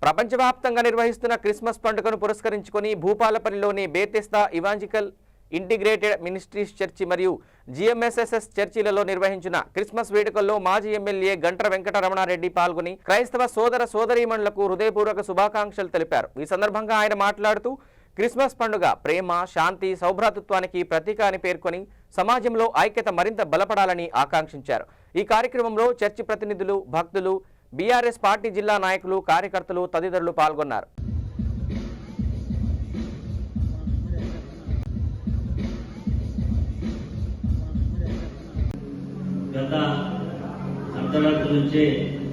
ప్రపంచవ్యాప్తంగా నిర్వహిస్తున్న క్రిస్మస్ పండుగను పురస్కరించుకొని భూపాలపల్లిలోని బేతెస్దా ఇవాంజికల్ ఇంటిగ్రేటెడ్ మినిస్ట్రీస్ చర్చి మరియు జిఎంఎస్ఎస్ఎస్ చర్చిలలో నిర్వహించిన క్రిస్మస్ వేడుకల్లో మాజీ ఎమ్మెల్యే గంట్ర వెంకటరమణారెడ్డి పాల్గొని క్రైస్తవ సోదర సోదరీమణులకు హృదయపూర్వక శుభాకాంక్షలు తెలిపారు। ఈ సందర్భంగా ఆయన మాట్లాడుతూ క్రిస్మస్ పండుగ ప్రేమ, శాంతి, సౌభ్రాతృత్వానికి ప్రతీక అని పేర్కొని సమాజంలో ఐక్యత మరింత బలపడాలని ఆకాంక్షించారు। ఈ కార్యక్రమంలో చర్చి ప్రతినిధులు, భక్తులు, బీఆర్ఎస్ పార్టీ జిల్లా నాయకులు, కార్యకర్తలు తదితరులు పాల్గొన్నారు। గత అర్ధరాత్రి నుంచే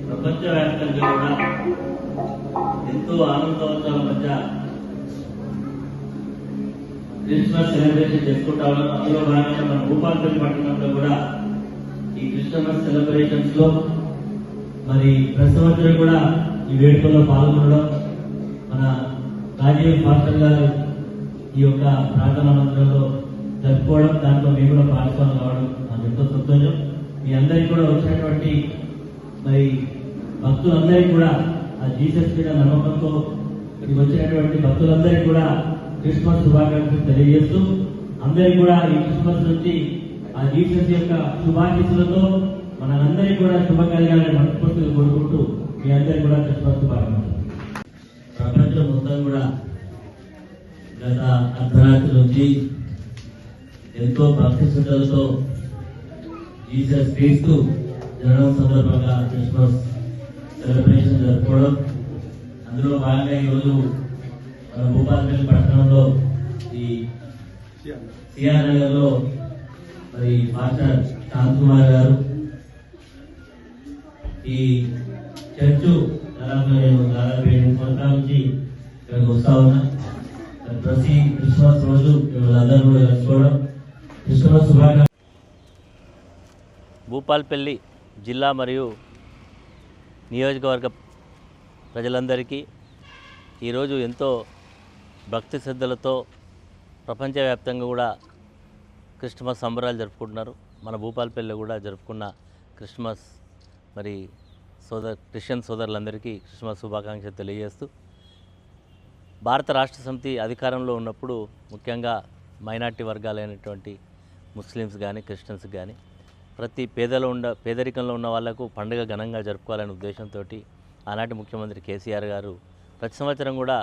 ప్రపంచవ్యాప్తంగా కూడా ఎంతో ఆనందోత్సవాల మధ్య క్రిస్మస్ సెలబ్రేషన్ చేసుకుంటా ఉన్నాం। అందులో భాగంగా మన భూపాలపల్లి పట్టణంలో కూడా ఈ క్రిస్మస్ సెలబ్రేషన్స్ లో మరి ప్రతి సంవత్సరం కూడా ఈ వేడుకల్లో పాల్గొనడం, మన రాజీవ్ పాస్టర్ గారు ఈ యొక్క ప్రార్థనా మందిరంలో జరుపుకోవడం, దాంట్లో మేము కూడా భాగస్వామి కావడం నాకు ఎంతో సంతోషం। మీ అందరికీ కూడా వచ్చినటువంటి మరి భక్తులందరికీ కూడా ఆ జీసస్ మీద నమ్మకంతో వచ్చినటువంటి భక్తులందరికీ కూడా క్రిస్మస్ శుభాకాంక్షలు తెలియజేస్తూ అందరికీ కూడా ఈ క్రిస్మస్ నుంచి ఆ జీసస్ యొక్క శుభాశీస్సులతో మనందరికీ కూడా శుభకార్యాలను మనస్ఫూర్తిగా కోరుకుంటూ మీ అందరికీ కూడా క్రిస్మస్ శుభాకాంక్షలు। ప్రపంచం మొత్తం కూడా గత అర్ధరాత్రి నుంచి ఎంతో భక్తి శ్రద్ధలతో జీసస్ క్రీస్తు జననం సందర్భంగా క్రిస్మస్ సెలబ్రేషన్ జరుపుకోవడం, అందులో భాగంగా ఈరోజు మన భూపాలపల్లి పట్టణంలో ఈ సిఆర్ నగర్ లో మరి మాస్టర్ శాంత్ కుమార్ గారు ఈ చర్చు దాదాపు నేను 7 సంవత్సరాల నుంచి ఇక్కడికి వస్తా ఉన్నా। ప్రతి క్రిస్మస్ రోజు వీళ్ళందరూ కూడా కలుసుకోవడం, క్రిస్మస్ శుభాకాంక్షలు। భూపాలపల్లి జిల్లా మరియు నియోజకవర్గ ప్రజలందరికీ ఈరోజు ఎంతో భక్తి శ్రద్ధలతో ప్రపంచవ్యాప్తంగా కూడా క్రిస్మస్ సంబరాలు జరుపుకుంటున్నారు। మన భూపాలపల్లిలో కూడా జరుపుకున్న క్రిస్మస్ మరి క్రిస్టియన్ సోదరులందరికీ క్రిస్మస్ శుభాకాంక్షలు తెలియజేస్తూ, భారత రాష్ట్ర సమితి అధికారంలో ఉన్నప్పుడు ముఖ్యంగా మైనార్టీ వర్గాలైనటువంటి ముస్లిమ్స్ కానీ, క్రిస్టియన్స్ కానీ ప్రతి పేదరికంలో ఉన్న వాళ్లకు పండుగ ఘనంగా జరుపుకోవాలనే ఉద్దేశంతో ఆనాటి ముఖ్యమంత్రి కేసీఆర్ గారు ప్రతి సంవత్సరం కూడా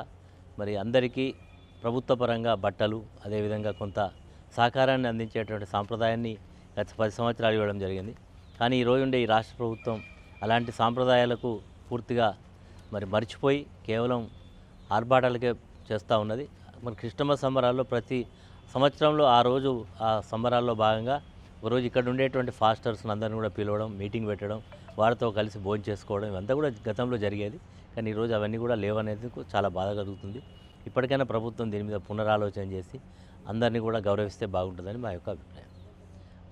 మరి అందరికీ ప్రభుత్వ పరంగా బట్టలు, అదేవిధంగా కొంత సహకారాన్ని అందించేటువంటి సాంప్రదాయాన్ని గత 10 సంవత్సరాలు ఇవ్వడం జరిగింది। కానీ ఈరోజు ఉండే ఈ రాష్ట్ర ప్రభుత్వం అలాంటి సాంప్రదాయాలకు పూర్తిగా మరి మర్చిపోయి కేవలం ఆర్భాటాలకే చేస్తూ ఉన్నది। మరి క్రిస్మస్ సంబరాల్లో ప్రతి సంవత్సరంలో ఆ సంబరాల్లో భాగంగా ఒకరోజు ఇక్కడ ఉండేటువంటి ఫాస్టర్స్ని అందరినీ కూడా పిలవడం, మీటింగ్ పెట్టడం, వారితో కలిసి భోజనం చేసుకోవడం ఇవంతా కూడా గతంలో జరిగేది। కానీ ఈరోజు అవన్నీ కూడా లేవనేది చాలా బాధ కలుగుతుంది। ఇప్పటికైనా ప్రభుత్వం దీని మీద పునరాలోచన చేసి అందరినీ కూడా గౌరవిస్తే బాగుంటుందని మా యొక్క అభిప్రాయం।